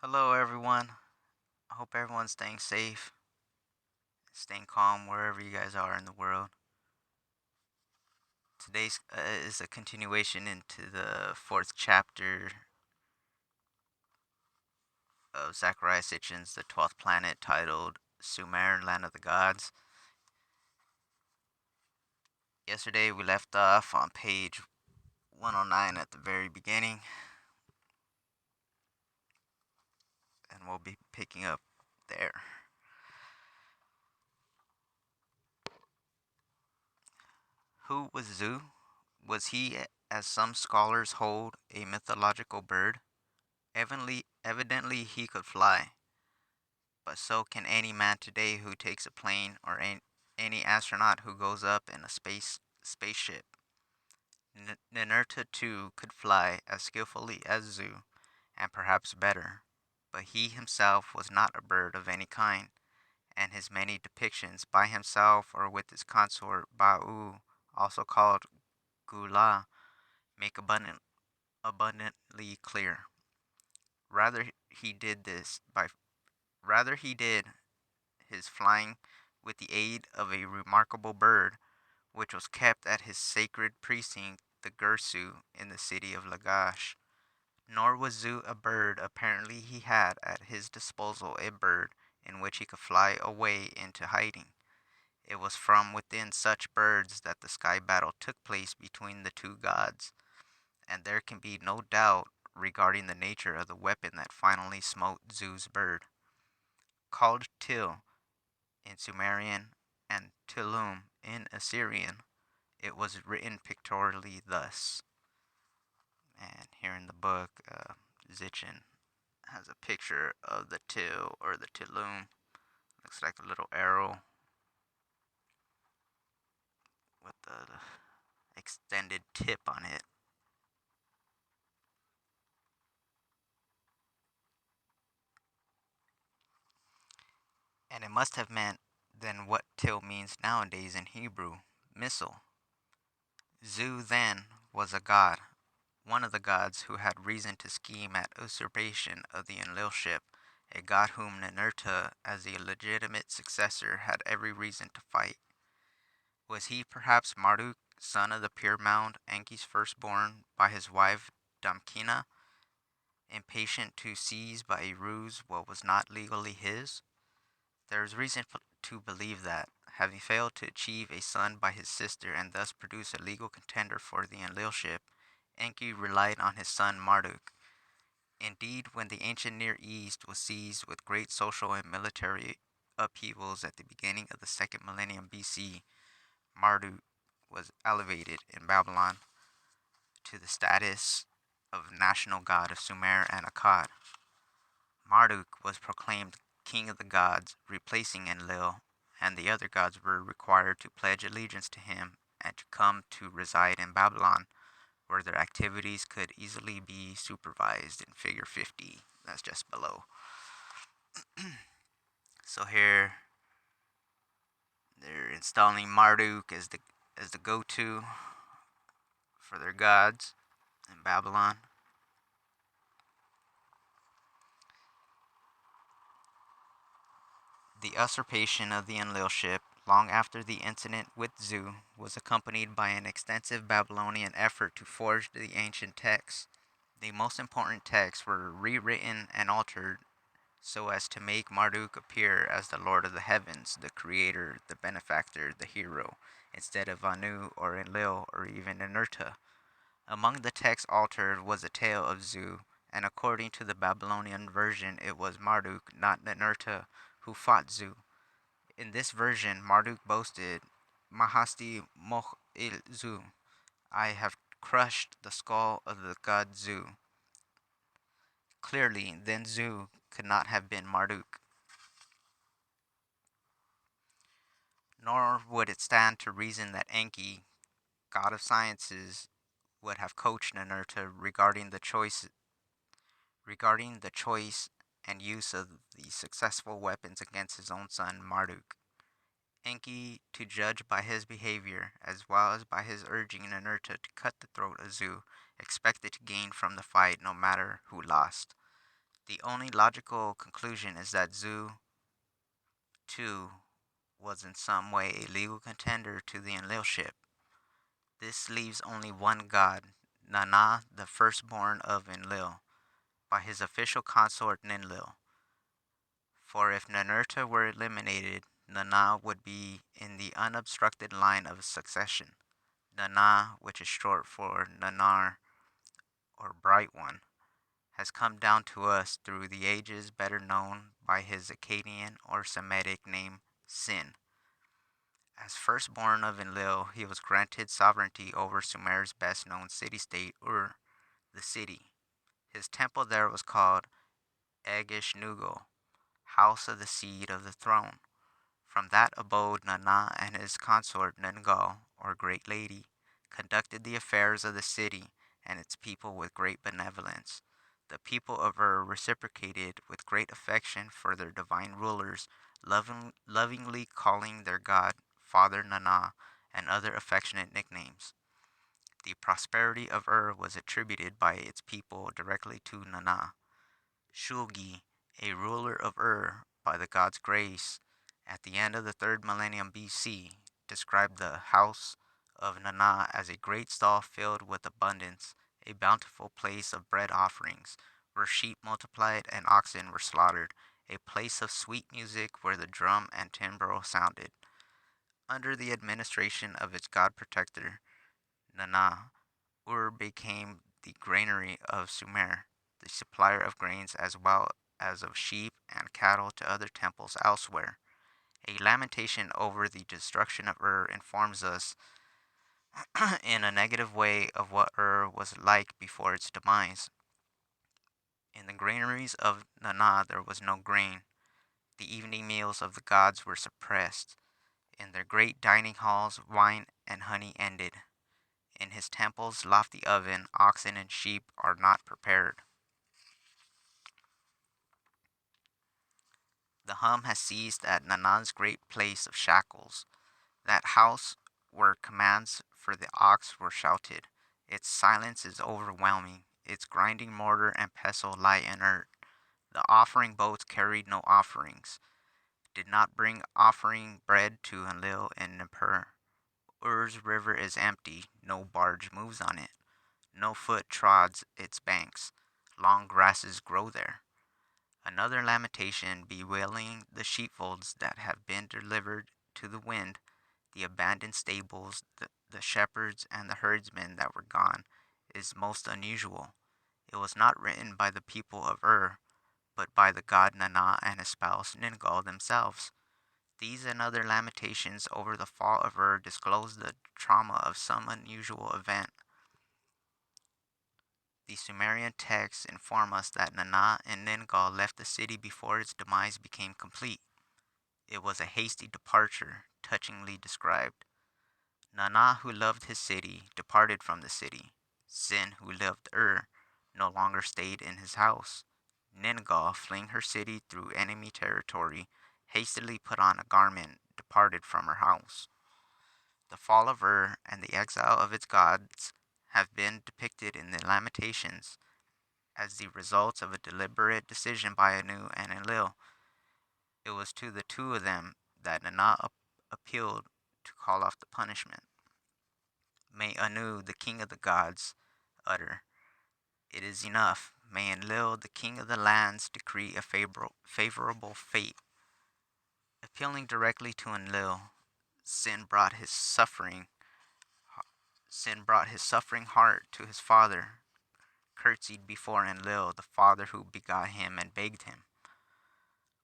Hello, everyone. I hope everyone's staying safe, staying calm wherever you guys are in the world. Today's is a continuation into the fourth chapter of Zecharia Sitchin's The 12th Planet, titled Sumer, Land of the Gods. Yesterday, we left off on page 109 at the very beginning, and we'll be picking up there. Who was Zu? Was he, as some scholars hold, a mythological bird? Evidently, he could fly, but so can any man today who takes a plane or any astronaut who goes up in a spaceship. Ninurta too could fly as skillfully as Zu, and perhaps better, but he himself was not a bird of any kind, and his many depictions by himself or with his consort Ba'u, also called Gula, make abundantly clear. Rather he did this by rather he did his flying with the aid of a remarkable bird which was kept at his sacred precinct, the Gursu, in the city of Lagash. Nor was Zu a bird. Apparently he had at his disposal a bird in which he could fly away into hiding. It was from within such birds that the sky battle took place between the two gods, and there can be no doubt regarding the nature of the weapon that finally smote Zu's bird. Called Til in Sumerian and Tilum in Assyrian, it was written pictorially thus. And here in the book, Zitchin has a picture of the Til or the Tilum. Looks like a little arrow with the extended tip on it. And it must have meant then what Til means nowadays in Hebrew, missile. Zu then was a god, one of the gods who had reason to scheme at usurpation of the Enlilship, a god whom Ninurta, as the legitimate successor, had every reason to fight. Was he perhaps Marduk, son of the pure mound, Enki's firstborn, by his wife Damkina, impatient to seize by a ruse what was not legally his? There is reason to believe that, having failed to achieve a son by his sister and thus produce a legal contender for the Enlilship, Enki relied on his son Marduk. Indeed, when the ancient Near East was seized with great social and military upheavals at the beginning of the second millennium BC, Marduk was elevated in Babylon to the status of national god of Sumer and Akkad. Marduk was proclaimed king of the gods, replacing Enlil, and the other gods were required to pledge allegiance to him and to come to reside in Babylon, where their activities could easily be supervised in Figure 50. That's just below. So here they're installing Marduk as the go-to for their gods in Babylon. The usurpation of the Enlilship, long after the incident with Zu, was accompanied by an extensive Babylonian effort to forge the ancient texts. The most important texts were rewritten and altered so as to make Marduk appear as the Lord of the Heavens, the Creator, the Benefactor, the Hero, instead of Anu or Enlil or even Ninurta. Among the texts altered was a tale of Zu, and according to the Babylonian version, it was Marduk, not Ninurta, who fought Zu. In this version, Marduk boasted, Mahasti Moch il Zu, I have crushed the skull of the god Zu. Clearly, then Zu could not have been Marduk. Nor would it stand to reason that Enki, god of sciences, would have coached Ninurta regarding the choice and use of the successful weapons against his own son Marduk. Enki, to judge by his behavior, as well as by his urging Ninurta to cut the throat of Zu, expected to gain from the fight no matter who lost. The only logical conclusion is that Zu, too, was in some way a legal contender to the Enlilship. This leaves only one god, Nana, the firstborn of Enlil, by his official consort Ninlil. For if Ninurta were eliminated, Nana would be in the unobstructed line of succession. Nana, which is short for Nanar or Bright One, has come down to us through the ages, better known by his Akkadian or Semitic name Sin. As firstborn of Enlil, he was granted sovereignty over Sumer's best known city state, Ur, the city. His temple there was called Egish Nugal, House of the Seed of the Throne. From that abode, Nana and his consort Ningal, or Great Lady, conducted the affairs of the city and its people with great benevolence. The people of Ur reciprocated with great affection for their divine rulers, lovingly calling their god Father Nana and other affectionate nicknames. The prosperity of Ur was attributed by its people directly to Nana. Shulgi, a ruler of Ur, by the god's grace, at the end of the 3rd millennium BC, described the house of Nana as a great stall filled with abundance, a bountiful place of bread offerings, where sheep multiplied and oxen were slaughtered, a place of sweet music where the drum and timbrel sounded. Under the administration of its god protector, Nana, Ur became the granary of Sumer, the supplier of grains as well as of sheep and cattle to other temples elsewhere. A lamentation over the destruction of Ur informs us in a negative way of what Ur was like before its demise. In the granaries of Nana there was no grain. The evening meals of the gods were suppressed. In their great dining halls wine and honey ended. In his temple's lofty oven oxen and sheep are not prepared. The hum has ceased at Nana's great place of shackles, that house where commands for the ox were shouted. Its silence is overwhelming. Its grinding mortar and pestle lie inert. The offering boats carried no offerings, did not bring offering bread to Enlil in Nippur. Ur's river is empty, no barge moves on it, no foot trods its banks. Long grasses grow there. Another lamentation bewailing the sheepfolds that have been delivered to the wind, the abandoned stables, the shepherds, and the herdsmen that were gone, is most unusual. It was not written by the people of Ur, but by the god Nana and his spouse Ningal themselves. These and other lamentations over the fall of Ur disclose the trauma of some unusual event. The Sumerian texts inform us that Nana and Ningal left the city before its demise became complete. It was a hasty departure, touchingly described. Nana, who loved his city, departed from the city. Sin, who loved Ur, no longer stayed in his house. Ningal, fleeing her city through enemy territory, hastily put on a garment, departed from her house. The fall of Ur and the exile of its gods have been depicted in the Lamentations as the results of a deliberate decision by Anu and Enlil. It was to the two of them that Nana appealed to call off the punishment. May Anu, the king of the gods, utter, "It is enough." May Enlil, the king of the lands, decree a favorable fate. Appealing directly to Enlil, Sin brought his suffering Sin brought his suffering heart to his father, curtsied before Enlil, the father who begot him, and begged him,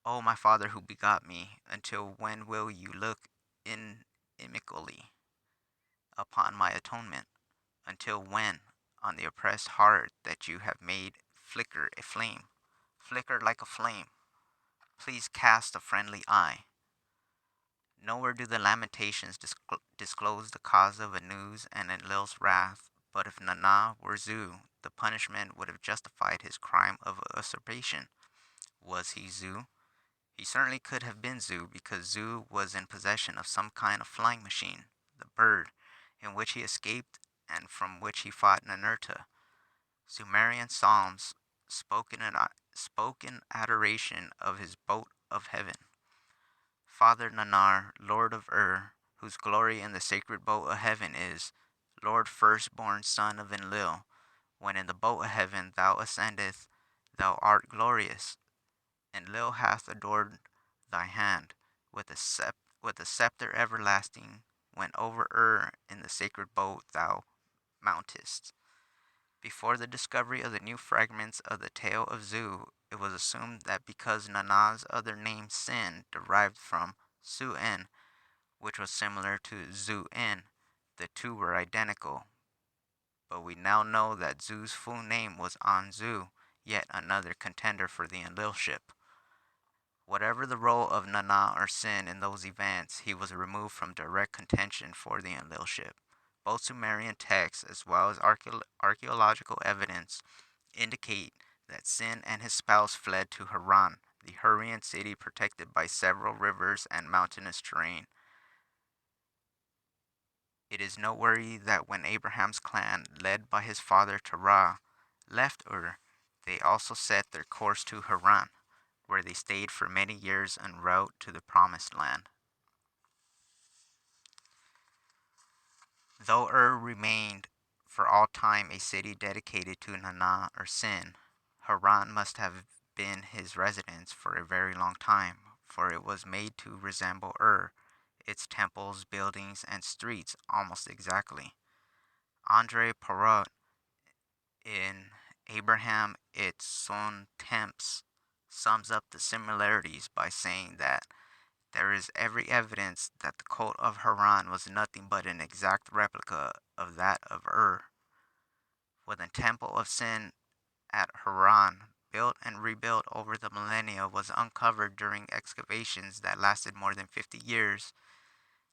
"O my father who begot me, until when will you look inimically upon my atonement? Until when, on the oppressed heart that you have made flicker like a flame, please cast a friendly eye." Nowhere do the Lamentations disclose the cause of Anu's and Enlil's wrath, but if Nana were Zu, the punishment would have justified his crime of usurpation. Was he Zu? He certainly could have been Zu, because Zu was in possession of some kind of flying machine, the bird, in which he escaped and from which he fought Ninurta. Sumerian Psalms spoken adoration of his boat of heaven. Father Nanar, Lord of whose glory in the sacred boat of heaven is, Lord firstborn son of Enlil, when in the boat of heaven thou ascendest, thou art glorious. Enlil hath adored thy hand with a scepter everlasting, when over in the sacred boat thou mountest. Before the discovery of the new fragments of the tale of Zu, it was assumed that because Nana's other name Sin derived from Su-en, which was similar to Zu-en, the two were identical. But we now know that Zu's full name was Anzu, yet another contender for the Enlilship. Whatever the role of Nana or Sin in those events, he was removed from direct contention for the Enlilship. Both Sumerian texts, as well as archaeological evidence, indicate that Sin and his spouse fled to Haran, the Hurrian city protected by several rivers and mountainous terrain. It is noteworthy that when Abraham's clan, led by his father Terah, left they also set their course to Haran, where they stayed for many years en route to the Promised Land. Though remained for all time a city dedicated to Nana or Sin, Haran must have been his residence for a very long time, for it was made to resemble its temples, buildings, and streets almost exactly. Andre Perot in Abraham its son temps sums up the similarities by saying that there is every evidence that the cult of Haran was nothing but an exact replica of that of When the Temple of Sin at Haran, built and rebuilt over the millennia, was uncovered during excavations that lasted more than 50 years,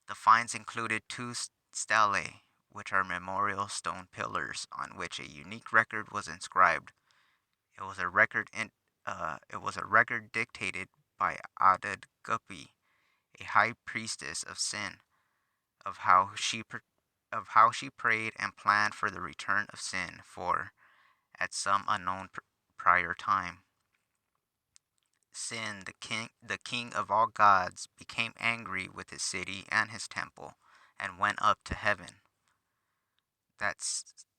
the finds included two stelae, which are memorial stone pillars on which a unique record was inscribed. It was a record dictated by Adad Gupi, a high priestess of Sin, of how she prayed and planned for the return of Sin for at some unknown prior time. Sin, the king of all gods, became angry with his city and his temple, and went up to heaven. That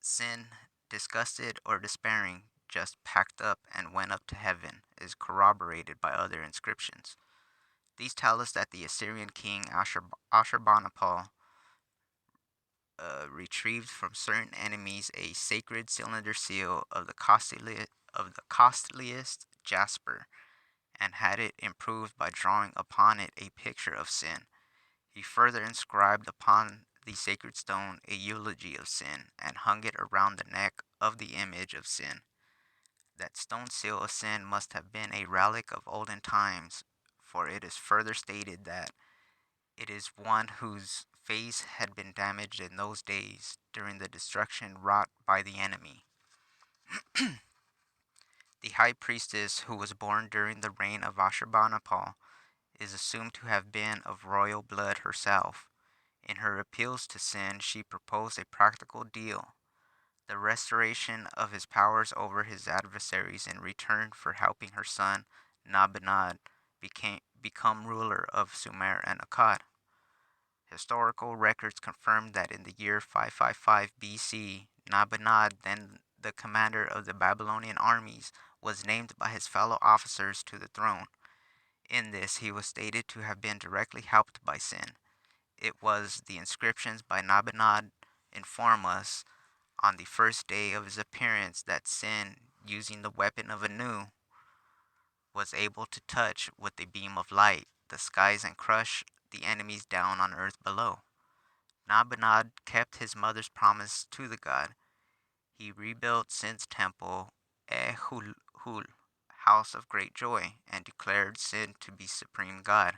Sin, disgusted or despairing, just packed up and went up to heaven, is corroborated by other inscriptions. These tell us that the Assyrian king Ashurbanipal retrieved from certain enemies a sacred cylinder seal of the costliest jasper, and had it improved by drawing upon it a picture of Sin. He further inscribed upon the sacred stone a eulogy of Sin, and hung it around the neck of the image of Sin. That stone seal of Sin must have been a relic of olden times, for it is further stated that it is one whose face had been damaged in those days during the destruction wrought by the enemy. The high priestess, who was born during the reign of Ashurbanipal, is assumed to have been of royal blood herself. In her appeals to Sin, she proposed a practical deal: the restoration of his powers over his adversaries in return for helping her son Nabanad become ruler of Sumer and Akkad. Historical records confirm that in the year 555 BC, Nabanad, then the commander of the Babylonian armies, was named by his fellow officers to the throne. In this, he was stated to have been directly helped by Sin. It was the inscriptions by Nabanad inform us on the first day of his appearance that Sin, using the weapon of Anu, was able to touch with a beam of light the skies and crush the enemies down on earth below. Nabanad kept his mother's promise to the god. He rebuilt Sin's temple, Ehul, house of great joy, and declared Sin to be supreme god.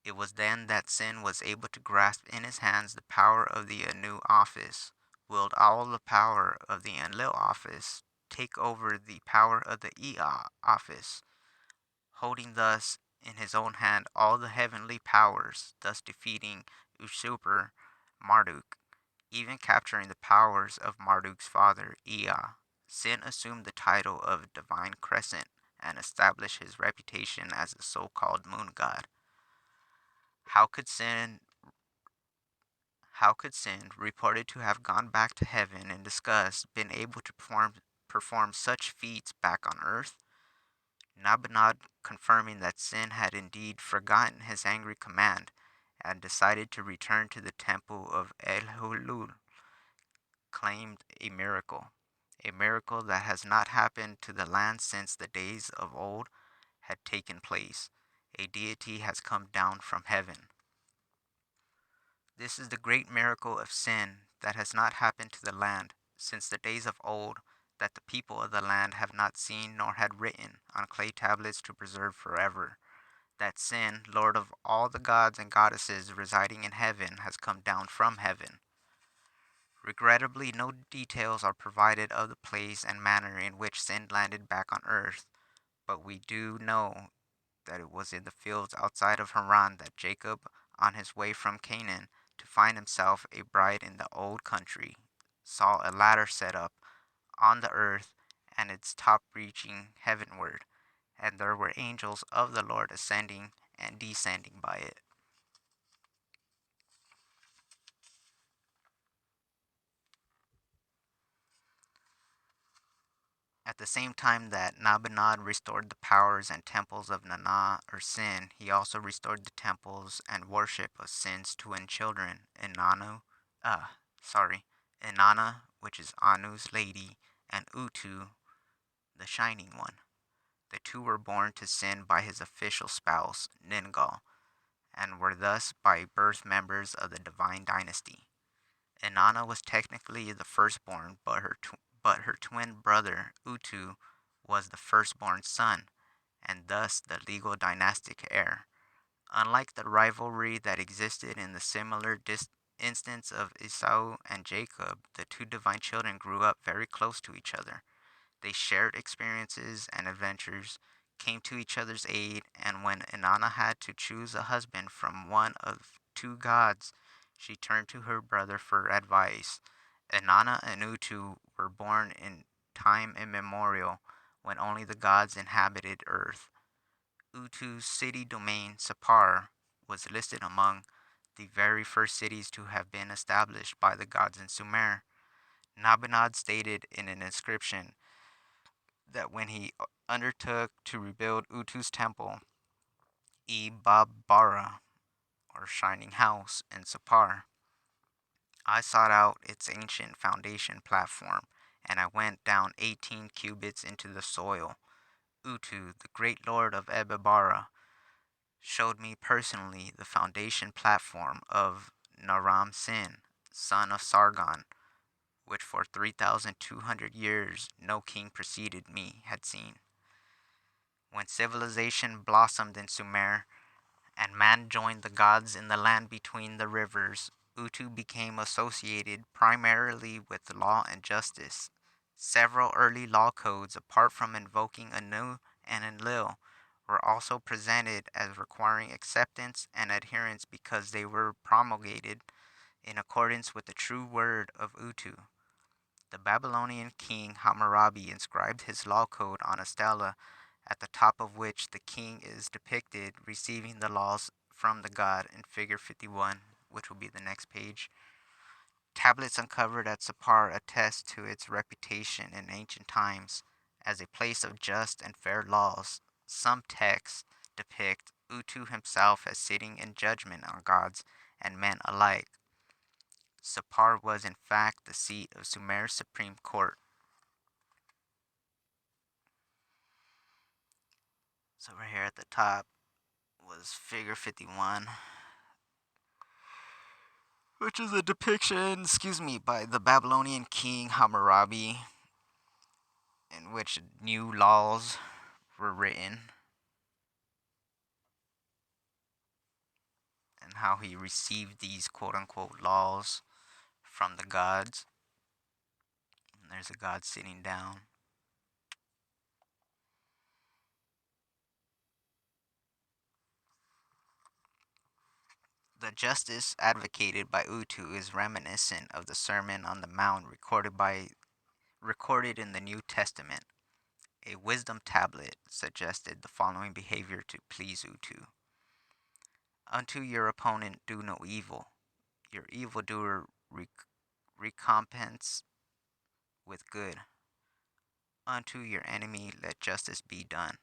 It was then that Sin was able to grasp in his hands the power of the Anu office, wield all the power of the Enlil office, take over the power of the Ea office, holding thus in his own hand all the heavenly powers, thus defeating usurper Marduk, even capturing the powers of Marduk's father Ea, Sin assumed the title of divine crescent and established his reputation as the so-called moon god. How could sin how could sin, reported to have gone back to heaven in disgust, been able to perform such feats back on earth? Nabanad, confirming that Sin had indeed forgotten his angry command and decided to return to the temple of El Hulul, claimed a miracle that has not happened to the land since the days of old had taken place. A deity has come down from heaven. This is the great miracle of sin that has not happened to the land since the days of old, that the people of the land have not seen nor had written on clay tablets to preserve forever. That Sin, Lord of all the gods and goddesses residing in heaven, has come down from heaven. Regrettably, no details are provided of the place and manner in which Sin landed back on earth, but we do know that it was in the fields outside of Haran that Jacob, on his way from Canaan to find himself a bride in the old country, saw a ladder set up on the earth and its top reaching heavenward, and there were angels of the Lord ascending and descending by it. At the same time that Nabanad restored the powers and temples of Nana or Sin, he also restored the temples and worship of Sin's twin children, uh, Inanna, which is Anu's lady, and Utu, the shining one. The two were born to Sin by his official spouse, Ningal, and were thus by birth members of the divine dynasty. Inanna was technically the firstborn, but her twin brother, Utu, was the firstborn son, and thus the legal dynastic heir. Unlike the rivalry that existed in the similar instance of Esau and Jacob, the two divine children grew up very close to each other. They shared experiences and adventures, came to each other's aid, and when Inanna had to choose a husband from one of two gods, she turned to her brother for advice. Inanna and Utu were born in time immemorial, when only the gods inhabited earth. Utu's city domain, Sapar, was listed among the very first cities to have been established by the gods in Sumer. Nabanad stated in an inscription that when he undertook to rebuild Utu's temple, E Babbara, or Shining House, in Sapar, I sought out its ancient foundation platform, and I went down 18 cubits into the soil. Utu, the great lord of Ebbara, showed me personally the foundation platform of Naram Sin, son of Sargon, which for 3,200 years no king preceded me had seen. When civilization blossomed in Sumer, and man joined the gods in the land between the rivers, Utu became associated primarily with law and justice. Several early law codes, apart from invoking Anu and Enlil, were also presented as requiring acceptance and adherence because they were promulgated in accordance with the true word of Utu. The Babylonian king Hammurabi inscribed his law code on a stela, at the top of which the king is depicted receiving the laws from the god in figure 51, which will be the next page. Tablets uncovered at Sapar attest to its reputation in ancient times as a place of just and fair laws. Some texts depict Utu himself as sitting in judgment on gods and men alike. Sapar was in fact the seat of Sumer's supreme court. So right here at the top was figure 51, which is a depiction, by the Babylonian king Hammurabi, in which new laws were written and how he received these quote unquote laws from the gods. And there's a god sitting down. The justice advocated by Utu is reminiscent of the Sermon on the Mount recorded by Recorded in the New Testament, a wisdom tablet suggested the following behavior to please Utu. Unto your opponent do no evil. Your evildoer recompense with good. Unto your enemy let justice be done.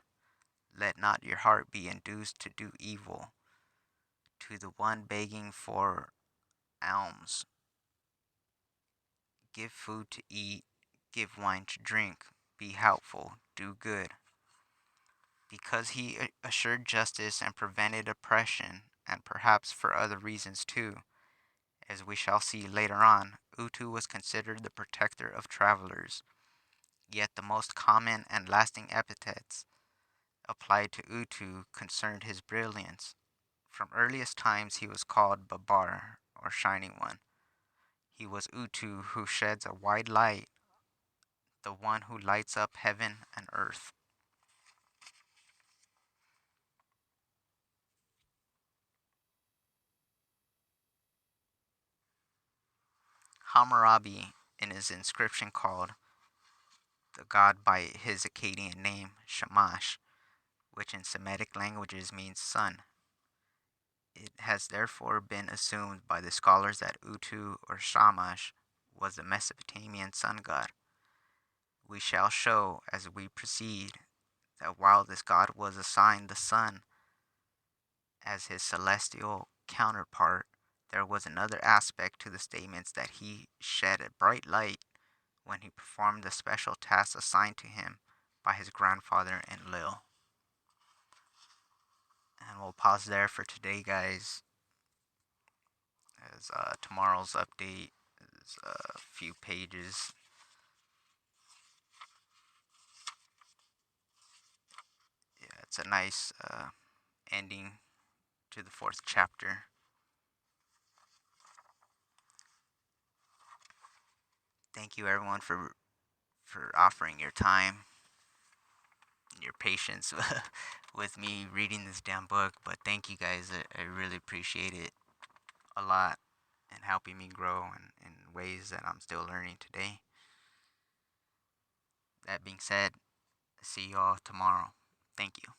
Let not your heart be induced to do evil. To the one begging for alms, give food to eat, give wine to drink, be helpful, do good. Because he assured justice and prevented oppression, and perhaps for other reasons too, as we shall see later on, Utu was considered the protector of travelers. Yet the most common and lasting epithets applied to Utu concerned his brilliance. From earliest times he was called Babar, or Shining One. He was Utu who sheds a wide light, the one who lights up heaven and earth. Hammurabi, in his inscription called the god by his Akkadian name, Shamash, which in Semitic languages means sun. It has therefore been assumed by the scholars that Utu or Shamash was the Mesopotamian sun god. We shall show as we proceed that while this god was assigned the sun as his celestial counterpart, there was another aspect to the statements that he shed a bright light when he performed the special tasks assigned to him by his grandfather Enlil. And we'll pause there for today, guys, as tomorrow's update is a few pages. Yeah, it's a nice ending to the fourth chapter. Thank you, everyone, for offering your time, your patience with me reading this damn book. But thank you guys. I really appreciate it a lot and helping me grow in ways that I'm still learning today. That being said, see y'all tomorrow. Thank you.